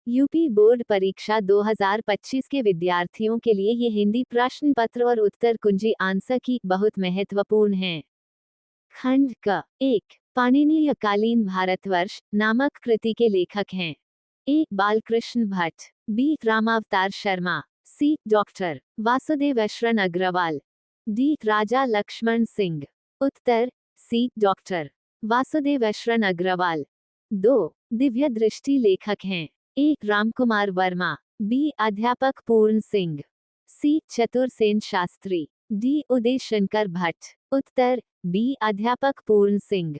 UP board परीक्षा 2025 के विद्यार्थियों के लिए ये हिंदी प्रश्न पत्र और उत्तर कुंजी आंसर की बहुत महत्वपूर्ण है। खंड क। 1। पाणिनीय कालीन भारतवर्ष नामक कृति के लेखक हैं। ए। बालकृष्ण भट्ट। बी। रामावतार शर्मा। सी। डॉक्टर वासुदेवशरण अग्रवाल। डी। राजा लक्ष्मण सिंह। उत्तर सी। डॉक्टर वासुदेवशरण अग्रवाल। 2। दिव्य दृष्टि लेखक हैं। ए। रामकुमार वर्मा। बी। अध्यापक पूर्ण सिंह। सी। चतुरसेन शास्त्री। डी। उदय शंकर भट्ट। उत्तर बी। अध्यापक पूर्ण सिंह।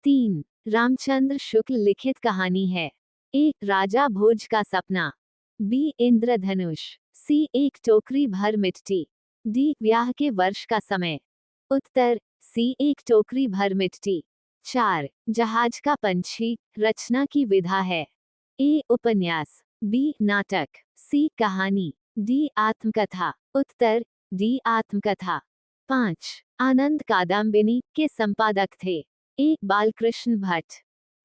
3। रामचंद्र शुक्ल लिखित कहानी है। ए। राजा भोज का सपना। बी। इंद्रधनुष। सी। एक टोकरी भर मिट्टी। डी। ब्याह के वर्ष का समय। उत्तर सी। एक टोकरी भर मिट्टी। 4। जहाज का पंछी रचना की विधा है। ए। उपन्यास। बी। नाटक। सी। कहानी। डी। आत्मकथा। उत्तर डी। आत्मकथा। 5। आनंद कादम्बिनी के संपादक थे। ए। बालकृष्ण भट्ट।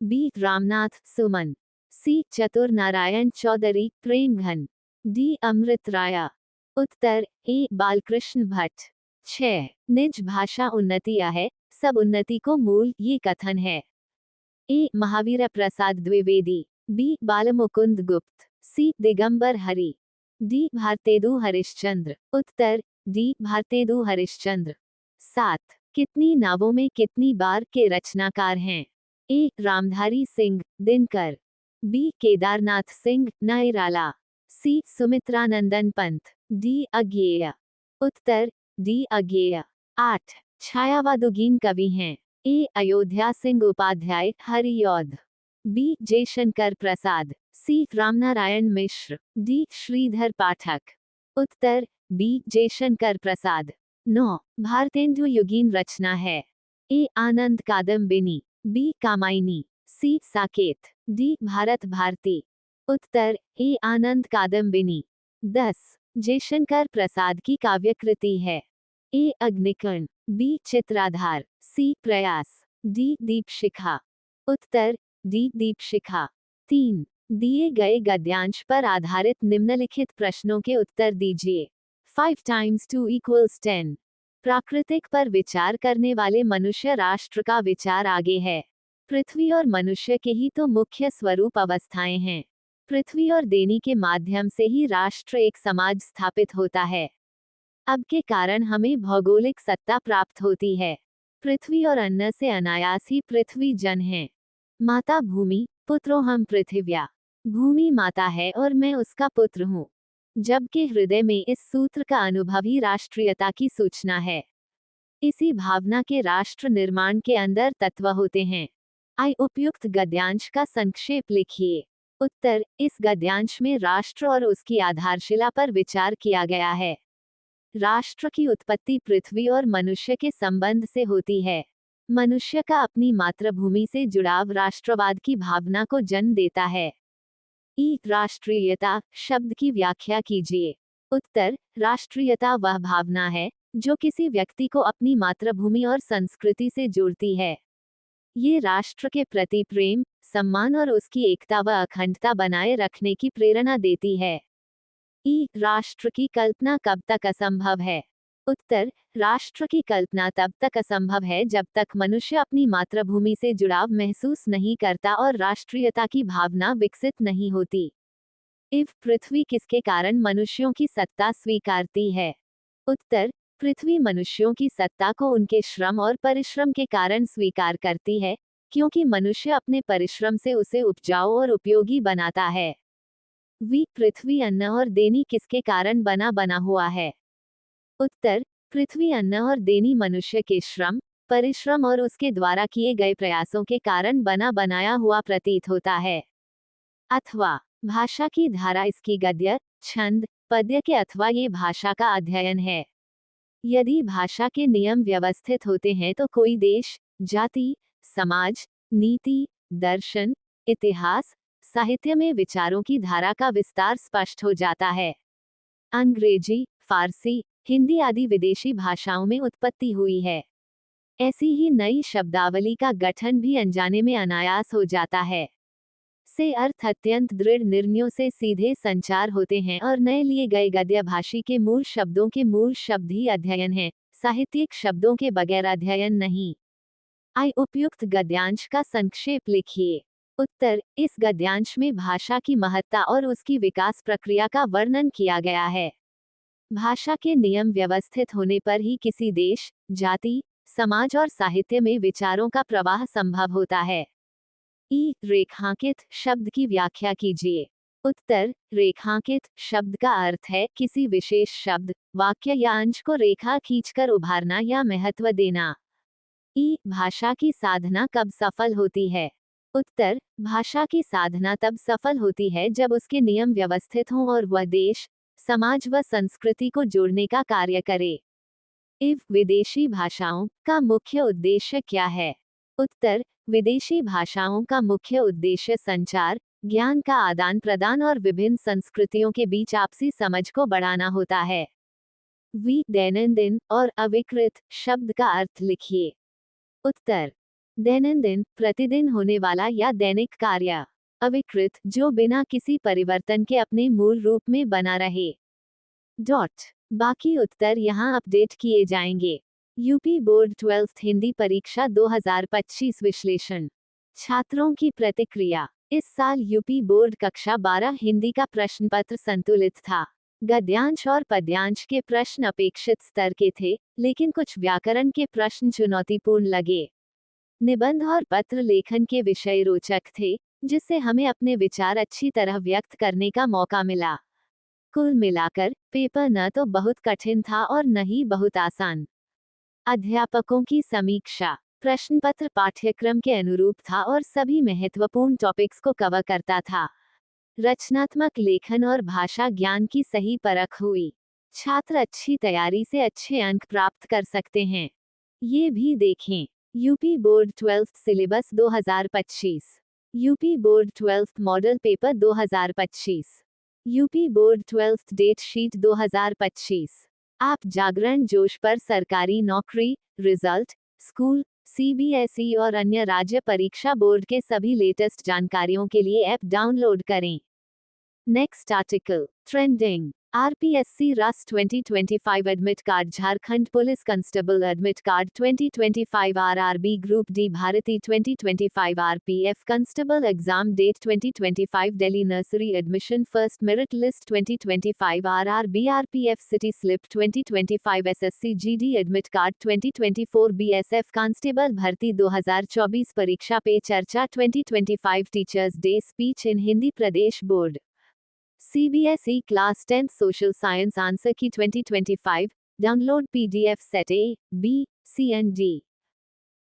बी। रामनाथ सुमन। सी। चतुर नारायण चौधरी प्रेमघन। डी। अमृत राया। उत्तर ए। बालकृष्ण भट्ट। 6। निज भाषा उन्नतिया है सब उन्नति को मूल ये कथन है। ए। महावीर प्रसाद द्विवेदी। बी। बालमुकुंद गुप्त। सी। दिगंबर हरि। डी। भारतेदु हरिश्चंद्र। उत्तर डी। भारतेदु हरिश्चंद्र। 7। कितनी नावों में कितनी बार के रचनाकार हैं। ए। रामधारी सिंह दिनकर। बी। केदारनाथ सिंह नाइराला। सी। सुमित्रानंदन पंत। डी। अज्ञेय। उत्तर डी। अज्ञेय। 8। छायावादुगीन कवि हैं। ए। अयोध्या सिंह उपाध्याय हरियौध। बी। जयशंकर प्रसाद। सी। रामनारायण मिश्र। डी। श्रीधर पाठक। उत्तर बी। जयशंकर प्रसाद। 9। भारतेंदु युगीन रचना है। ए। आनंद कादम्बिनी। बी। कामायनी। सी। साकेत। डी। भारत भारती। उत्तर ए। आनंद कादम्बिनी। 10। जयशंकर प्रसाद की काव्यकृति है। ए। अग्निकर्ण। बी। चित्राधार। सी। प्रयास। डी। दीपशिखा। उत्तर डी। दीपशिखा। 3। दिए गए गद्यांश पर आधारित निम्नलिखित प्रश्नों के उत्तर दीजिए। 5 times 2 equals 10। प्राकृतिक पर विचार करने वाले मनुष्य राष्ट्र का विचार आगे है। पृथ्वी और मनुष्य के ही तो मुख्य स्वरूप अवस्थाएं हैं। पृथ्वी और देनी के माध्यम से ही राष्ट्र एक समाज स्थापित होता है। अब के कारण हमें भौगोलिक सत्ता प्राप्त होती है। पृथ्वी और अन्न से अनायास ही पृथ्वी जन है। माता भूमि पुत्रो हम पृथिव्या। भूमि माता है और मैं उसका पुत्र हूँ। जबकि हृदय में इस सूत्र का अनुभव ही राष्ट्रीयता की सूचना है। इसी भावना के राष्ट्र निर्माण के अंदर तत्व होते हैं। आइए उपयुक्त गद्यांश का संक्षेप लिखिए। उत्तर इस गद्यांश में राष्ट्र और उसकी आधारशिला पर विचार किया गया है। राष्ट्र की उत्पत्ति पृथ्वी और मनुष्य के संबंध से होती है। मनुष्य का अपनी मातृभूमि से जुड़ाव राष्ट्रवाद की भावना को जन्म देता है। ई। राष्ट्रीयता शब्द की व्याख्या कीजिए। उत्तर राष्ट्रीयता वह भावना है जो किसी व्यक्ति को अपनी मातृभूमि और संस्कृति से जोड़ती है। ये राष्ट्र के प्रति प्रेम सम्मान और उसकी एकता व अखंडता बनाए रखने की प्रेरणा देती है। ई। राष्ट्र की कल्पना कब तक असंभव है। उत्तर राष्ट्र की कल्पना तब तक असंभव है जब तक मनुष्य अपनी मातृभूमि से जुड़ाव महसूस नहीं करता और राष्ट्रीयता की भावना विकसित नहीं होती। इव पृथ्वी किसके कारण मनुष्यों की सत्ता स्वीकारती है। उत्तर पृथ्वी मनुष्यों की सत्ता को उनके श्रम और परिश्रम के कारण स्वीकार करती है, क्योंकि मनुष्य अपने परिश्रम से उसे उपजाऊ और उपयोगी बनाता है। वी। पृथ्वी अन्न और देनी किसके कारण बना हुआ है। उत्तर पृथ्वी अन्न और देनी मनुष्य के श्रम परिश्रम और उसके द्वारा किए गए प्रयासों के कारण बनाया हुआ प्रतीत होता है। अथवा भाषा की धारा इसकी गद्य छंद पद्य के अथवा ये भाषा का अध्ययन है। यदि भाषा के नियम व्यवस्थित होते हैं तो कोई देश जाति समाज नीति दर्शन इतिहास साहित्य में विचारों की धारा का विस्तार स्पष्ट हो जाता है। अंग्रेजी फारसी हिंदी आदि विदेशी भाषाओं में उत्पत्ति हुई है। ऐसी ही नई शब्दावली का गठन भी अनजाने में अनायास हो जाता है। इससे अर्थ अत्यंत दृढ़ निर्णयों से सीधे संचार होते हैं और नए लिए गए गद्य भाषी के मूल शब्दों के मूल शब्द ही अध्ययन है, साहित्यिक शब्दों के बगैर अध्ययन नहीं। उपयुक्त गद्यांश का संक्षेप लिखिए। उत्तर, इस गद्यांश में भाषा की महत्ता और उसकी विकास प्रक्रिया का वर्णन किया गया है। भाषा के नियम व्यवस्थित होने पर ही किसी देश, जाति, समाज और साहित्य में विचारों का प्रवाह संभव होता है। रेखांकित शब्द की व्याख्या कीजिए। उत्तर, रेखांकित शब्द का अर्थ है किसी विशेष शब्द, वाक्य या अंश को रेखा खींचकर उभारना या महत्व देना। भाषा की साधना कब सफल होती है? उत्तर, भाषा की साधना तब सफल होती है जब उसके नियम व्यवस्थित हों और वह देश, समाज व संस्कृति को जोड़ने का कार्य करे। विदेशी भाषाओं का मुख्य उद्देश्य क्या है? उत्तर, विदेशी भाषाओं का मुख्य उद्देश्य संचार, ज्ञान का आदान प्रदान और विभिन्न संस्कृतियों के बीच आपसी समझ को बढ़ाना होता है। दैनंदिन और अविकृत शब्द का अर्थ लिखिए। उत्तर, दैनंदिन प्रतिदिन होने वाला या दैनिक कार्य। अविकृत जो बिना किसी परिवर्तन के अपने मूल रूप में बना रहे। बाकी उत्तर यहाँ अपडेट किए जाएंगे। यूपी बोर्ड 12th हिंदी परीक्षा 2025 विश्लेषण। छात्रों की प्रतिक्रिया। इस साल यूपी बोर्ड कक्षा 12 हिंदी का प्रश्न पत्र संतुलित था। गद्यांश और पद्यांश के प्रश्न अपेक्षित स्तर के थे, लेकिन कुछ व्याकरण के प्रश्न चुनौतीपूर्ण लगे। निबंध और पत्र लेखन के विषय रोचक थे, जिससे हमें अपने विचार अच्छी तरह व्यक्त करने का मौका मिला। कुल मिलाकर पेपर न तो बहुत कठिन था और न ही बहुत आसान। अध्यापकों की समीक्षा। प्रश्न पत्र पाठ्यक्रम के अनुरूप था और सभी महत्वपूर्ण टॉपिक्स को कवर करता था। रचनात्मक लेखन और भाषा ज्ञान की सही परख हुई। छात्र अच्छी तैयारी से अच्छे अंक प्राप्त कर सकते हैं। ये भी देखें। UP board 12th syllabus 2025, UP board 12th model paper 2025, UP board 12th date sheet 2025। आप जागरण जोश पर सरकारी नौकरी, रिजल्ट, स्कूल, सीबीएसई और अन्य राज्य परीक्षा बोर्ड के सभी लेटेस्ट जानकारियों के लिए ऐप डाउनलोड करें। Next article, trending. RPSC RAS 2025 admit card, Jharkhand police constable admit card 2025, RRB group D भारती 2025, RPF constable exam date 2025, Delhi nursery admission first merit list 2025, RRB RPF city slip 2025, SSC GD admit card 2024, BSF constable भर्ती 2024 Pariksha Pe Charcha 2025, teachers day speech in Hindi प्रदेश board. CBSE Class 10 Social Science Answer Key 2025, download PDF set A, B, C and D.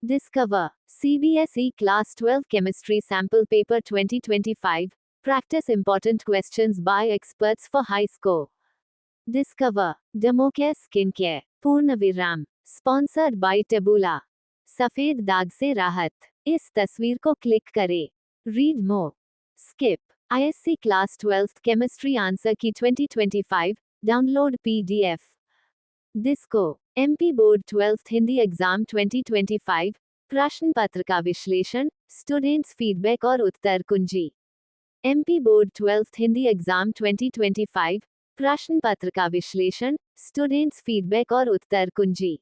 Discover, CBSE Class 12 Chemistry Sample Paper 2025, practice important questions by experts for high score. Discover, Dermocare Skincare, पूर्णविराम, sponsored by Taboola. सफेद दाग से राहत, इस तस्वीर को click करें। Read more. Skip. ISC Class 12th Chemistry Answer Key 2025, download PDF. Disco, MP Board 12th Hindi exam 2025, प्रश्न पत्र का विश्लेषण, स्टूडेंट्स फीडबैक और उत्तर कुंजी। MP Board 12th Hindi exam 2025, प्रश्न पत्र का विश्लेषण, स्टूडेंट्स फीडबैक और उत्तर कुंजी।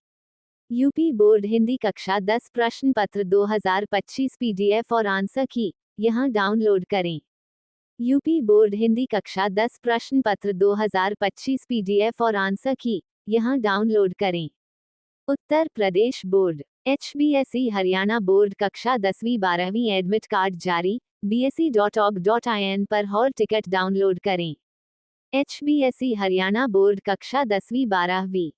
यूपी बोर्ड हिंदी कक्षा 10 प्रश्न पत्र 2025 PDF और आंसर की यहां डाउनलोड करें। यूपी बोर्ड हिंदी कक्षा 10 प्रश्न पत्र 2025 PDF और आंसर की यहां डाउनलोड करें। Uttar Pradesh board, HBSE Haryana board कक्षा 10वीं 12वीं एडमिट कार्ड जारी, bse.org.in पर हॉल टिकट डाउनलोड करें। HBSE हरियाणा बोर्ड कक्षा 10वीं 12वीं